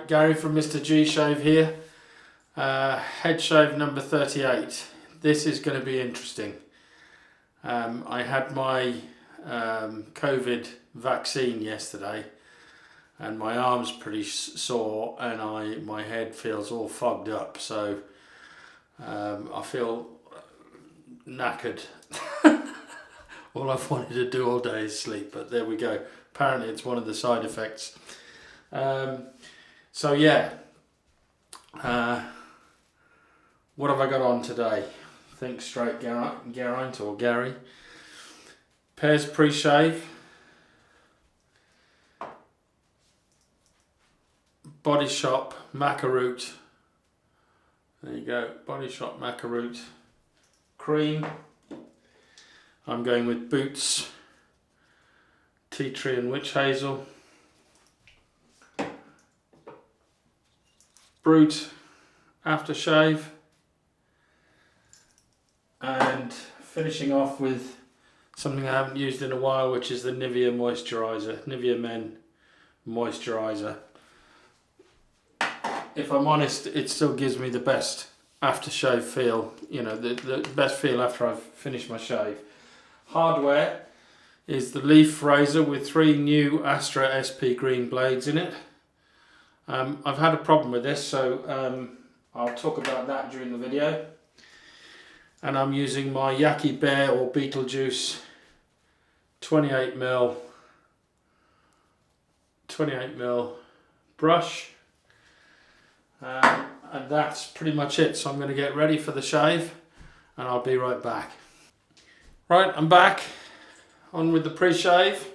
Gary from mrgshave here. Head shave number 38. This is going to be interesting. I had my COVID vaccine yesterday and my arm's pretty sore and my head feels all fogged up, so I feel knackered. All I've wanted to do all day is sleep, but there we go. Apparently it's one of the side effects. So yeah, what have I got on today? Think straight, Geraint or Gary. Pears pre-shave. Body Shop Maccaroot. There you go, Body Shop Maccaroot cream. I'm going with Boots Tea Tree and Witch Hazel. Brut aftershave. And finishing off with something I haven't used in a while, which is the Nivea Moisturiser, Nivea Men Moisturiser. If I'm honest, it still gives me the best aftershave feel, you know, the best feel after I've finished my shave. Hardware is the leaf razor with 3 new Astra SP green blades in it. I've had a problem with this, so I'll talk about that during the video. And I'm using my Yaqi Bear or Betelgeuse 28mm brush. And that's pretty much it. So I'm going to get ready for the shave and I'll be right back. Right, I'm back. On with the pre-shave.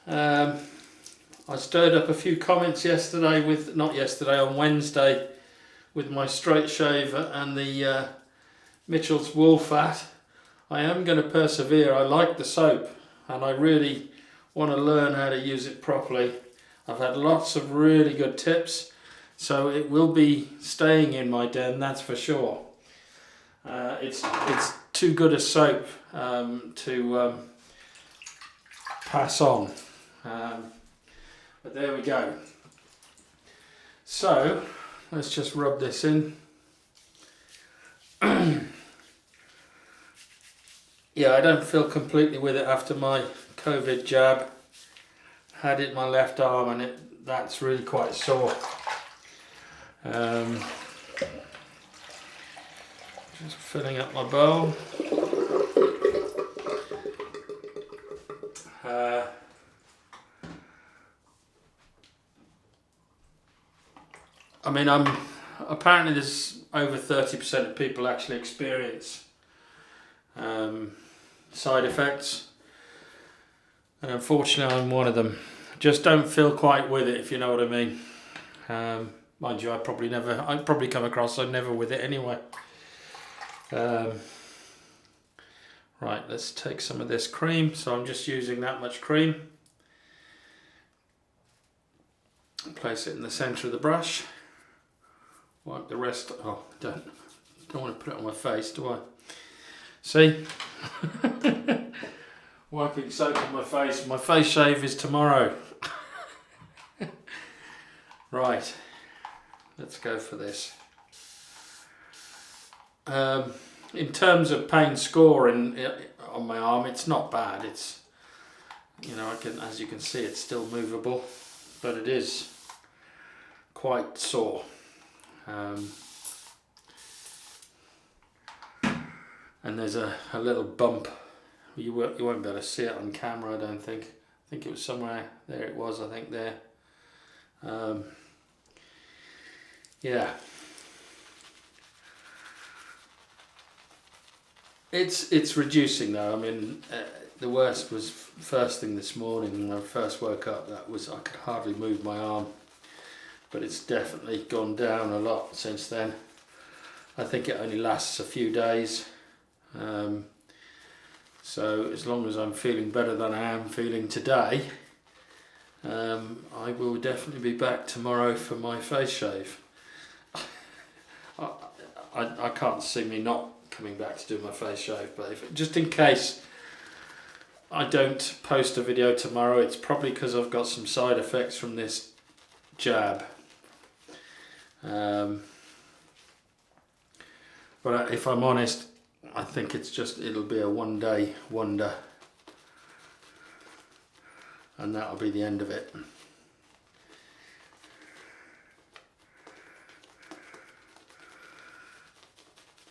I stirred up a few comments yesterday on Wednesday with my straight shaver and the Mitchell's wool fat. I am going to persevere. I like the soap and I really want to learn how to use it properly. I've had lots of really good tips, so it will be staying in my den, that's for sure. It's too good a soap to pass on. But there we go. So let's just rub this in. Yeah, I don't feel completely with it after my COVID jab. Had it in my left arm and that's really quite sore. Just filling up my bowl. I mean, apparently there's over 30% of people actually experience side effects, and unfortunately I'm one of them. Just don't feel quite with it, if you know what I mean. Mind you, I'd probably come across I'm never with it anyway. Right, let's take some of this cream. So I'm just using that much cream. Place it in the centre of the brush. Wipe the rest. Oh, don't want to put it on my face, do I? See? Wiping soap on my face. My face shave is tomorrow. Right, let's go for this. In terms of pain score on my arm, it's not bad. It's, you know, as you can see, it's still movable, but it is quite sore. And there's a little bump. You won't be able to see it on camera, I don't think. I think it was somewhere there. It was, I think, there. Yeah. It's reducing though. I mean, the worst was first thing this morning when I first woke up. I could hardly move my arm, but it's definitely gone down a lot since then. I think it only lasts a few days. So as long as I'm feeling better than I am feeling today, I will definitely be back tomorrow for my face shave. I can't see me not coming back to do my face shave, but just in case I don't post a video tomorrow, it's probably because I've got some side effects from this jab. But if I'm honest, I think it'll be a one-day wonder, and that'll be the end of it.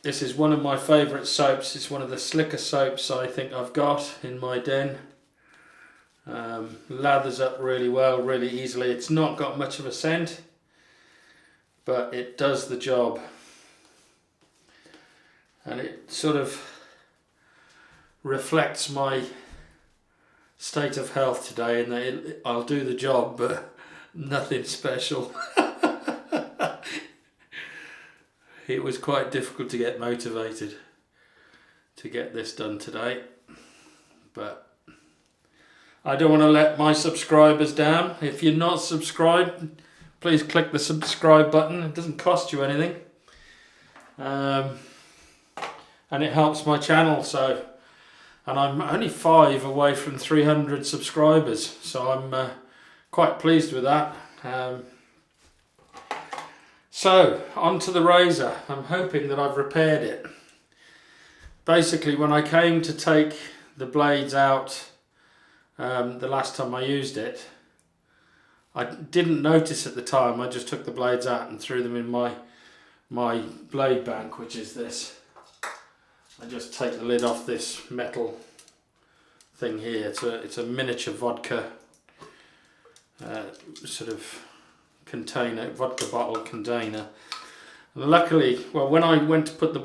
This is one of my favourite soaps. It's one of the slicker soaps I think I've got in my den. Lathers up really well, really easily. It's not got much of a scent, but it does the job. And it sort of reflects my state of health today, in that I'll do the job, but nothing special. It was quite difficult to get motivated to get this done today, but I don't want to let my subscribers down. If you're not subscribed, please click the subscribe button. It doesn't cost you anything, and it helps my channel. And I'm only 5 away from 300 subscribers, so I'm quite pleased with that. So, onto the razor. I'm hoping that I've repaired it. Basically, when I came to take the blades out the last time I used it, I didn't notice at the time. I just took the blades out and threw them in my blade bank, which is this. I just take the lid off this metal thing here. It's a miniature vodka sort of container, vodka bottle container. And luckily, well, when I went to put the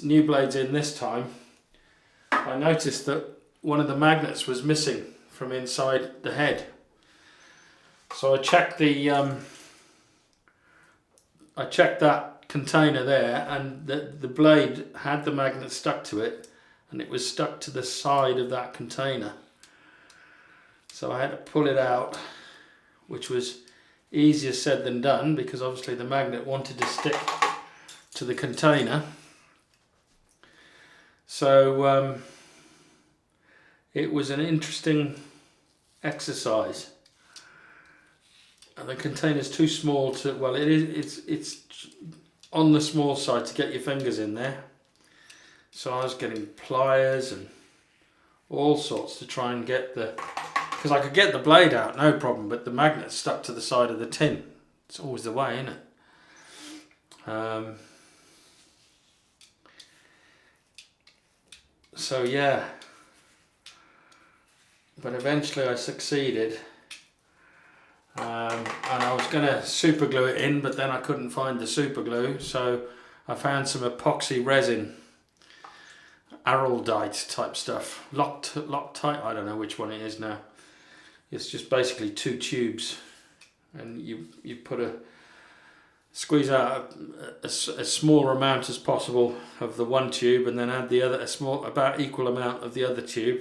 new blades in this time, I noticed that one of the magnets was missing from inside the head. So I checked that container there, and the blade had the magnet stuck to it, and it was stuck to the side of that container. So I had to pull it out, which was easier said than done, because obviously the magnet wanted to stick to the container. So it was an interesting exercise, and the container's too small to, well, it's on the small side to get your fingers in there. So I was getting pliers and all sorts to try and get because I could get the blade out, no problem, but the magnet stuck to the side of the tin. It's always the way, isn't it? So yeah, but eventually I succeeded, and I was going to super glue it in, but then I couldn't find the super glue, so I found some epoxy resin, araldite type stuff, Loctite, I don't know which one it is now. It's just basically 2 tubes, and you squeeze out a smaller amount as possible of the one tube, and then add the other, about equal amount of the other tube,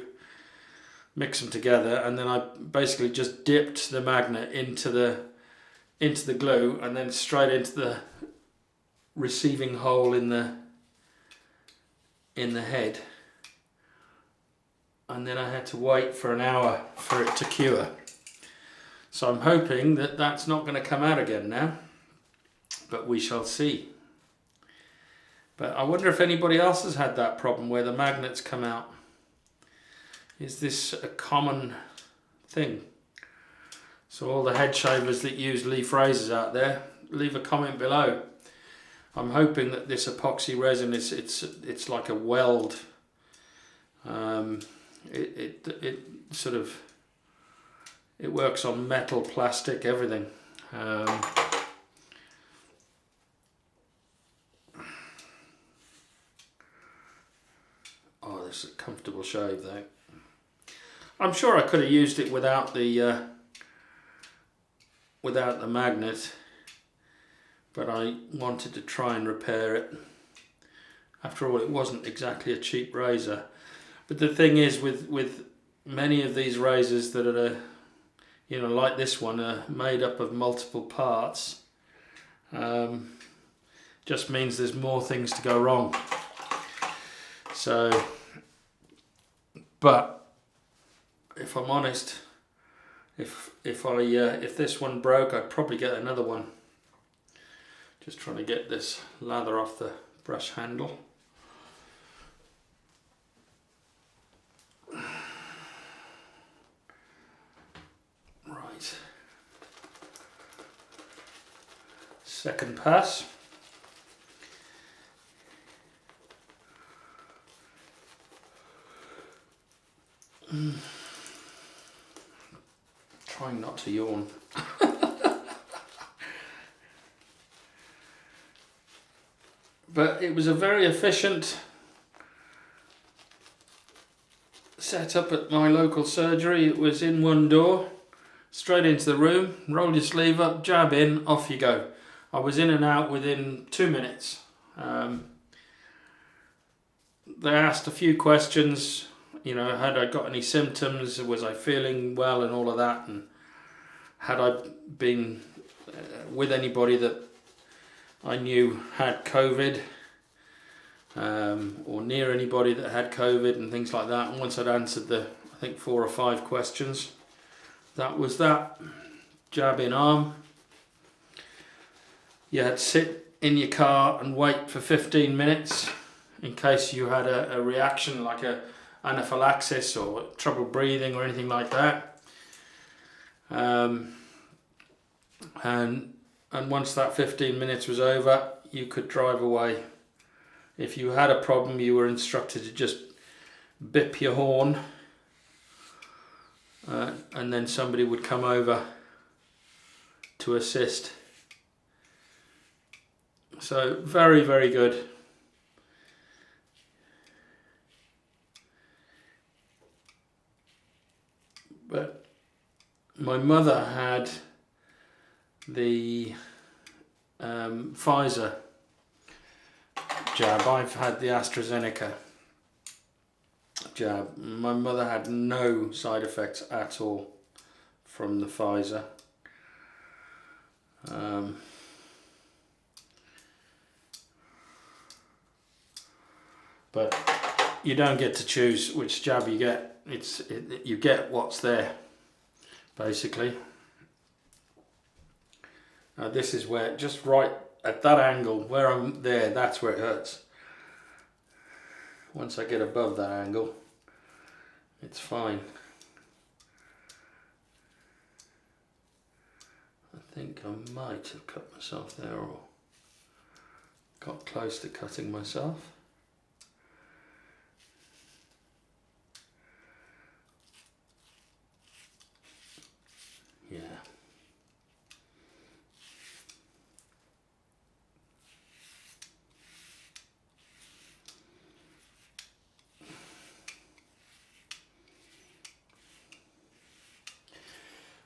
mix them together, and then I basically just dipped the magnet into the glue, and then straight into the receiving hole in the head. And then I had to wait for an hour for it to cure. So I'm hoping that that's not going to come out again now, but we shall see. But I wonder if anybody else has had that problem where the magnets come out. Is this a common thing? So all the head shavers that use leaf razors out there, leave a comment below. I'm hoping that this epoxy resin it's like a weld. It sort of, it works on metal, plastic, everything. Oh, this is a comfortable shave though. I'm sure I could have used it without the magnet, but I wanted to try and repair it. After all, it wasn't exactly a cheap razor. But the thing is, with many of these razors that are, you know, like this one, are made up of multiple parts, just means there's more things to go wrong. So, but if I'm honest, If this one broke, I'd probably get another one. Just trying to get this lather off the brush handle. Right. Second pass. Trying not to yawn. But it was a very efficient setup at my local surgery. It was in one door, straight into the room, roll your sleeve up, jab in, off you go. I was in and out within 2 minutes. They asked a few questions, you know, had I got any symptoms, was I feeling well and all of that, and had I been with anybody that I knew had COVID, or near anybody that had COVID and things like that. And once I'd answered the, I think 4 or 5 questions, that was that. Jab in arm. You had to sit in your car and wait for 15 minutes in case you had a reaction like a anaphylaxis or trouble breathing or anything like that. And once that 15 minutes was over, you could drive away. If you had a problem, you were instructed to just bip your horn, and then somebody would come over to assist. So very, very good. But my mother had the Pfizer jab. I've had the AstraZeneca jab. My mother had no side effects at all from the Pfizer. But you don't get to choose which jab you get. You get what's there, basically. Now this is where, just right at that angle where I'm there, that's where it hurts. Once I get above that angle, it's fine. I think I might have cut myself there, or got close to cutting myself. Yeah.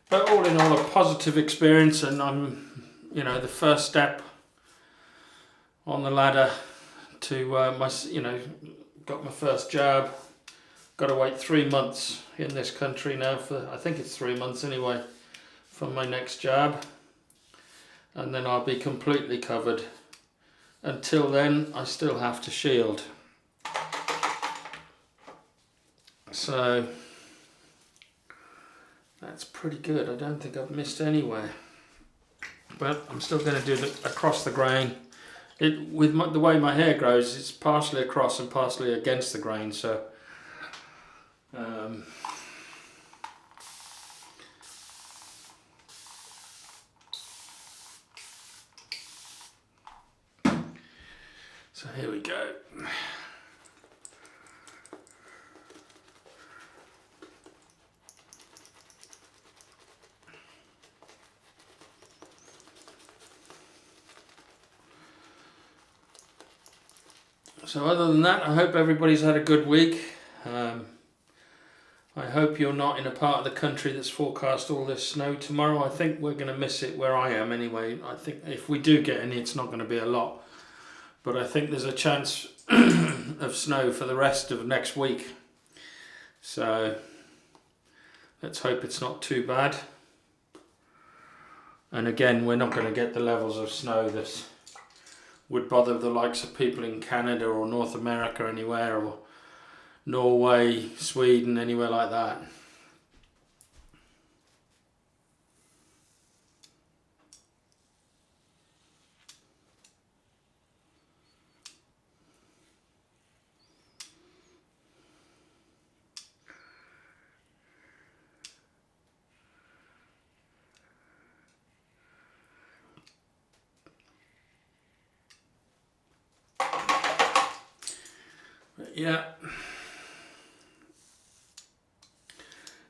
But all in all, a positive experience, and I'm, you know, the first step on the ladder to got my first jab. Got to wait 3 months in this country now for, I think it's 3 months anyway, for my next jab, and then I'll be completely covered. Until then, I still have to shield. So that's pretty good. I don't think I've missed anywhere, but I'm still going to do it across the grain. The way my hair grows, it's partially across and partially against the grain, so so here we go. So other than that, I hope everybody's had a good week. I hope you're not in a part of the country that's forecast all this snow tomorrow. I think we're going to miss it where I am anyway. I think if we do get any, it's not going to be a lot. But I think there's a chance of snow for the rest of next week. So let's hope it's not too bad. And again, we're not going to get the levels of snow that would bother the likes of people in Canada or North America anywhere, or Norway, Sweden, anywhere like that. Yeah.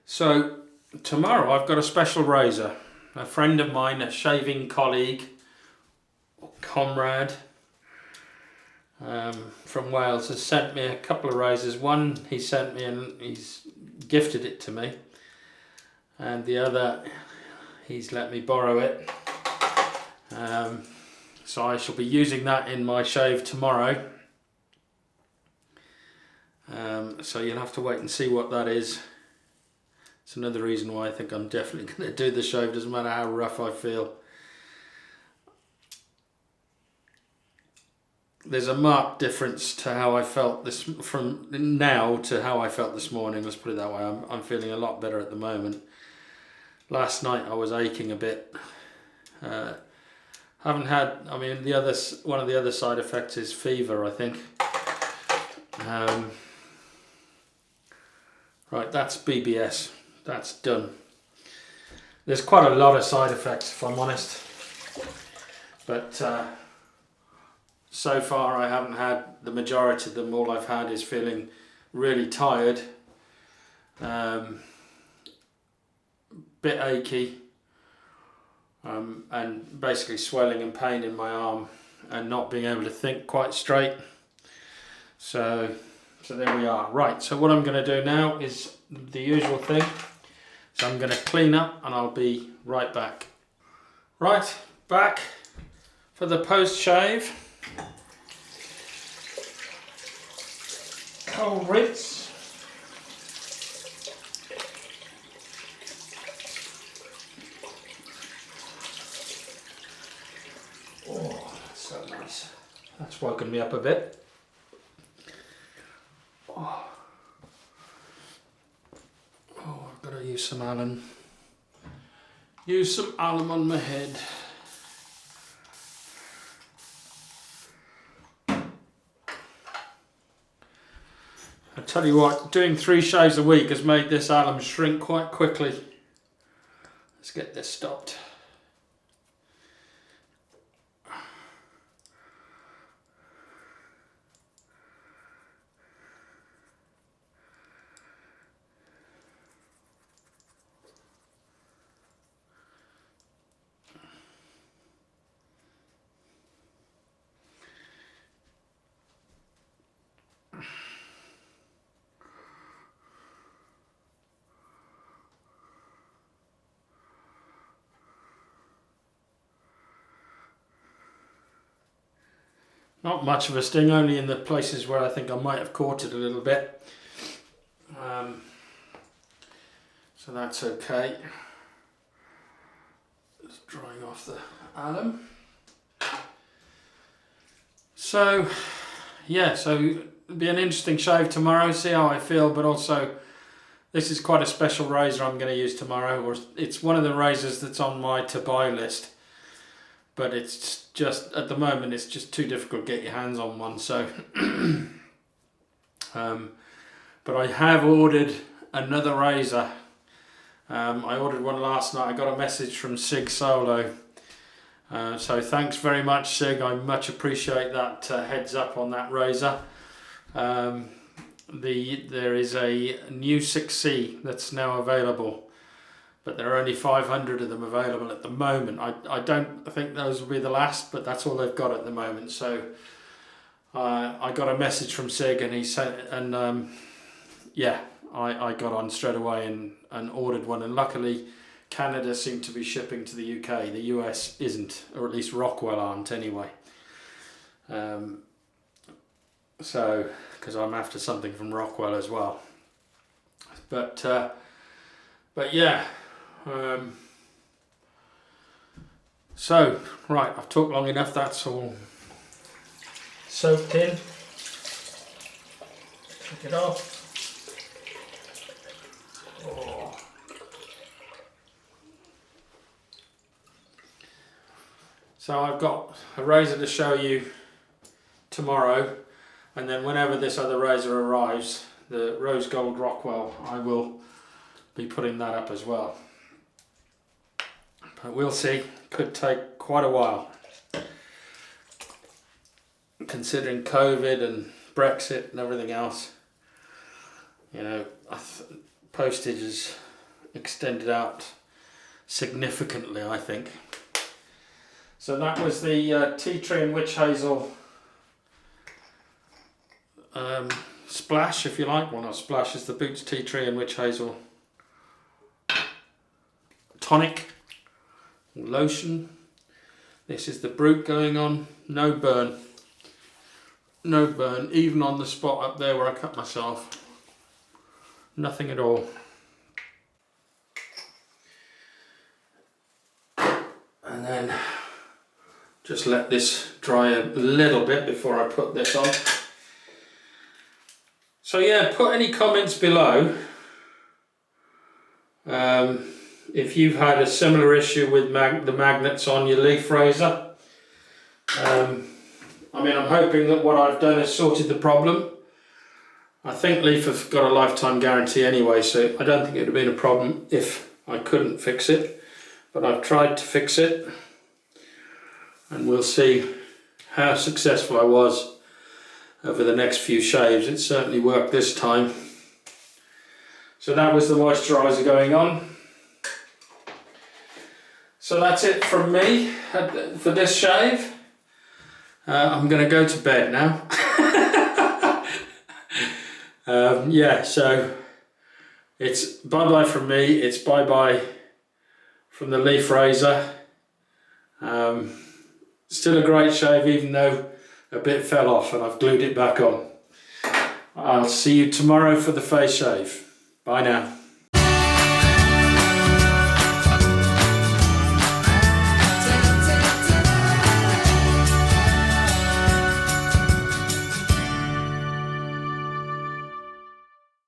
So tomorrow I've got a special razor. A friend of mine, a shaving colleague, comrade from Wales, has sent me a couple of razors. One he sent me and he's gifted it to me, and the other he's let me borrow it. So I shall be using that in my shave tomorrow. So you'll have to wait and see what that is. It's another reason why I think I'm definitely going to do the shave, doesn't matter how rough I feel. There's a marked difference to how I felt this, from now to how I felt this morning, let's put it that way. I'm feeling a lot better at the moment. Last night I was aching a bit. Haven't had, I mean, one of the other side effects is fever, I think. Right, that's BBS. That's done. There's quite a lot of side effects, if I'm honest. But so far I haven't had the majority of them. All I've had is feeling really tired, bit achy, and basically swelling and pain in my arm and not being able to think quite straight. So there we are. Right, so what I'm going to do now is the usual thing. So I'm going to clean up and I'll be right back. Right, back for the post shave. Cold rinse. Oh, that's so nice. That's woken me up a bit. Oh, I've got to use some alum. Use some alum on my head. I tell you what, doing 3 shaves a week has made this alum shrink quite quickly. Let's get this stopped. Not much of a sting, only in the places where I think I might have caught it a little bit. So that's okay. Just drying off the alum. So, yeah, so it'll be an interesting shave tomorrow, see how I feel, but also this is quite a special razor I'm going to use tomorrow. Or it's one of the razors that's on my to buy list. But it's just, at the moment, it's just too difficult to get your hands on one. So, but I have ordered another razor. I ordered one last night. I got a message from Sig Solo. So thanks very much, Sig. I much appreciate that heads up on that razor. There is a new 6C that's now available. But there are only 500 of them available at the moment. I don't think those will be the last, but that's all they've got at the moment. So I got a message from Sig, and he said, and yeah, I got on straight away and ordered one. And luckily, Canada seemed to be shipping to the UK. The US isn't, or at least Rockwell aren't anyway. So, because I'm after something from Rockwell as well. But yeah. So, right, I've talked long enough, that's all soaked in. Take it off. Oh. So I've got a razor to show you tomorrow, and then whenever this other razor arrives, the Rose Gold Rockwell, I will be putting that up as well. But we'll see, could take quite a while. Considering COVID and Brexit and everything else, you know, postage is extended out significantly, I think. So that was the tea tree and witch hazel splash, if you like. Well, not splash, it's the Boots tea tree and witch hazel tonic lotion. This is the Brut going on. No burn, no burn, even on the spot up there where I cut myself. Nothing at all. And then just let this dry a little bit before I put this on. So yeah, put any comments below if you've had a similar issue with the magnets on your leaf razor. I mean, I'm hoping that what I've done has sorted the problem. I think Leaf have got a lifetime guarantee anyway, so I don't think it would have been a problem if I couldn't fix it. But I've tried to fix it, and we'll see how successful I was over the next few shaves. It certainly worked this time. So that was the moisturiser going on. So that's it from me for this shave. I'm going to go to bed now. Yeah, so it's bye-bye from me, it's bye-bye from the leaf razor. Still a great shave, even though a bit fell off and I've glued it back on. I'll see you tomorrow for the face shave. Bye now.